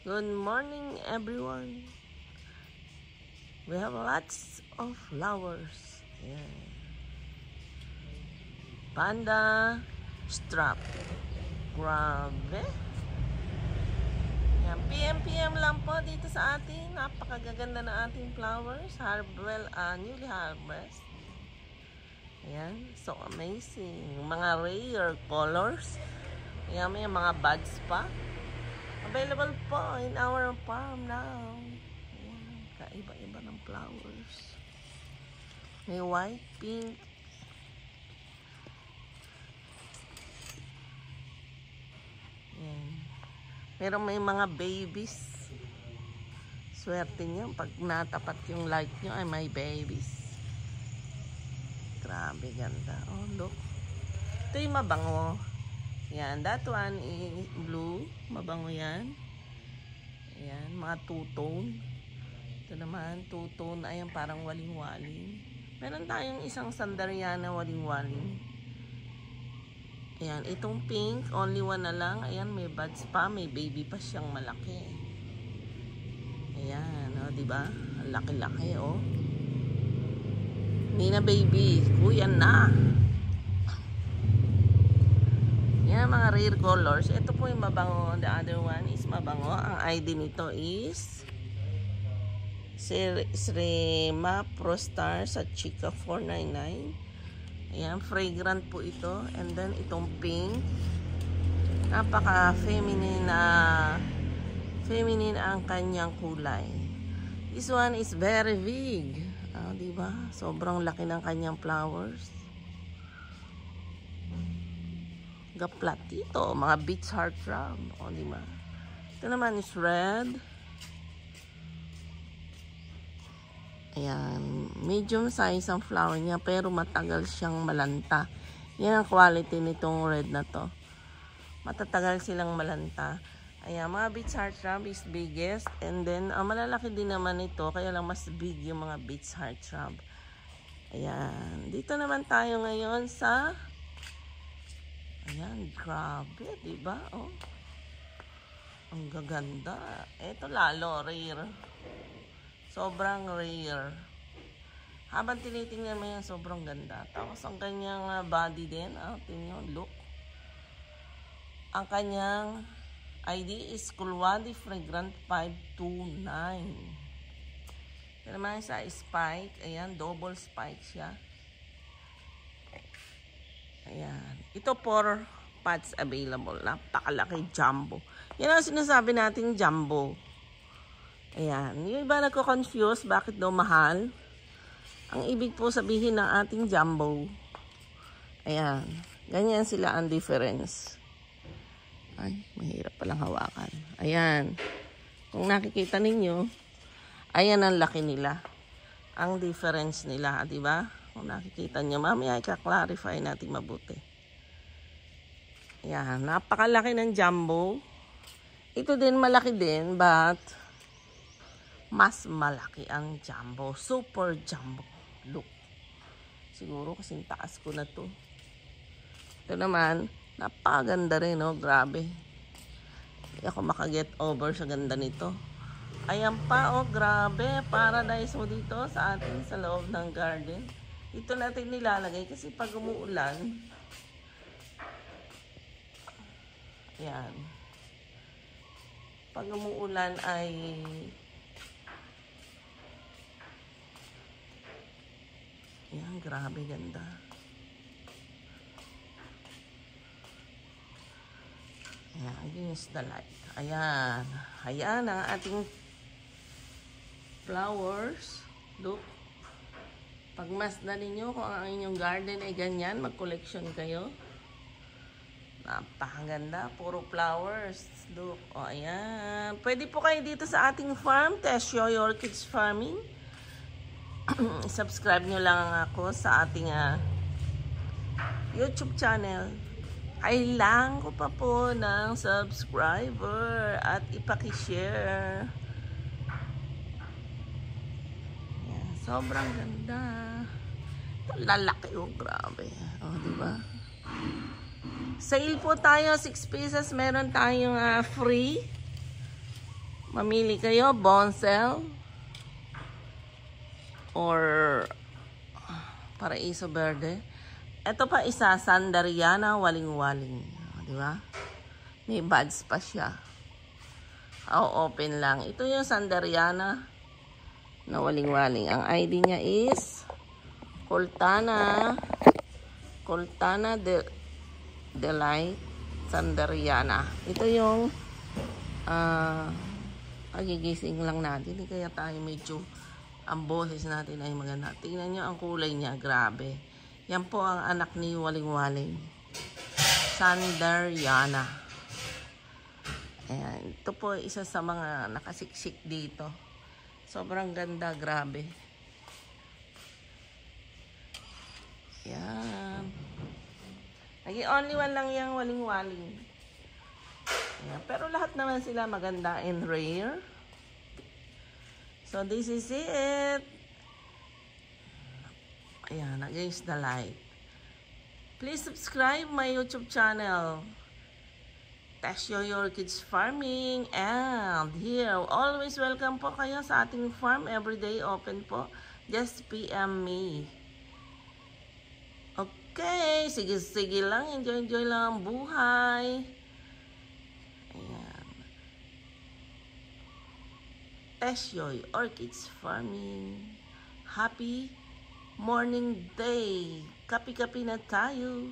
Good morning, everyone. We have lots of flowers. Yeah. Panda strap. Grabe. Yan. PM lang po dito sa ating napakagaganda na ating flowers. Newly harvest. Ayan. So amazing. Mga rare colors. Ayan, may mga buds pa. Available po in our farm now. Ayan, kaiba-iba ng flowers. May white, pink. Ayan. Pero may mga babies. Swerte nyo. Pag natapat yung light nyo ay may babies. Grabe ganda. Oh, look. Ito yung mabango. Yan, that one is blue. Mabango yan. Ayan, mga two-tone. Ito naman, two-tone. Ayan, parang waling-waling. Meron tayong isang Sandariana waling-waling. Ayan, itong pink, only one na lang. Ayan, may buds pa. May baby pa siyang malaki. Ayan, o, diba? Ang laki-laki, o. Hindi na baby. Kuya na. Yan, mga rare colors. Ito po yung mabango. The other one is mabango. Ang ID nito is Srema Prostar sa Chica 499. Ayan, fragrant po ito. And then, itong pink. Napaka-feminine feminine ang kanyang kulay. This one is very big. Diba? Sobrang laki ng kanyang flowers. Gaplatito, mga beach heart shrub. O, diba? Ito naman is red. Ayan, medium size ang flower niya, pero matagal siyang malanta. Yan ang quality nitong red na to. Matatagal silang malanta. Ayan, mga beach heart shrub is biggest. And then, malalaki din naman ito, kaya lang mas big yung mga beach heart shrub. Ayan, dito naman tayo ngayon sa... Ayan, grabe, diba? Oh. Ang gaganda. Ito lalo, rare. Sobrang rare. Habang tinitingnan mo yan, sobrang ganda. Tapos ang kanyang body din. Tingnan nyo, look. Ang kanyang ID is Kulwadi Fragrant 529. Ito naman sa spike. Ayan, double spike siya. Ayan. Ito 4 pots available. Napakalaki jumbo. Yan ang sinasabi nating jumbo. Ayan. Yung iba nagko-confuse bakit daw mahal. Ang ibig po sabihin ng ating jumbo. Ayan. Ganyan sila ang difference. Ay, mahirap palang hawakan. Ayan. Kung nakikita ninyo, ayan ang laki nila. Ang difference nila, di ba? Kung nakikita nyo, mamaya i-clarify natin mabuti. Yan, napakalaki ng jumbo. Ito din malaki din, but mas malaki ang jumbo. Super jumbo. Look. Siguro kasing taas ko na to. Ito naman, napakaganda rin, no? Grabe. Hindi ako makaget over sa ganda nito. Ayan pa, oh, grabe. Paradise mo dito sa atin sa loob ng garden. Ito natin nilalagay kasi pag umuulan, ayan, pag umuulan ay ayan, grabe ganda. Ayan, against the light. Ayan, ayan ang ating flowers. Look. Pag masdan ninyo kung ang inyong garden ay ganyan, mag-collection kayo. Napakaganda, puro flowers. Look, o ayan. Pwede po kayo dito sa ating farm, Tesho Orchids Farming. Subscribe nyo lang ako sa ating YouTube channel. Kailangan ko pa po ng subscriber at ipaki-share. Sobrang ganda. Ito lalaki, oh, grabe. Oh, diba? Sale po tayo, 6 pieces. Meron tayong free. Mamili kayo, Boncel or Paraiso Verde. Ito pa isa, Sandariana Waling-Waling. Di ba? May buds pa siya. Open lang. Ito yung Sandariana na Waling-Waling. Ang ID niya is Coltana Delight Sandariana. Ito yung agigising lang natin. Kaya tayo medyo ang boses natin ay maganda. Tingnan nyo ang kulay niya. Grabe. Yan po ang anak ni Waling-Waling. Sandariana. Ayan. Ito po isa sa mga nakasiksik dito. Sobrang ganda. Grabe. Yan. Naging only one lang yung Waling-Waling. Ayan. Pero lahat naman sila maganda and rare. So this is it. Ayan, against the light. Please subscribe my YouTube channel. Tasyo Your Kids Farming. And here, always welcome po kayo sa ating farm. Everyday open po. Just PM me. Okay, sige lang. Enjoy lang ang buhay. Ayan. Tasyo Orchids Farming. Happy morning day. Kapi-kapi na tayo.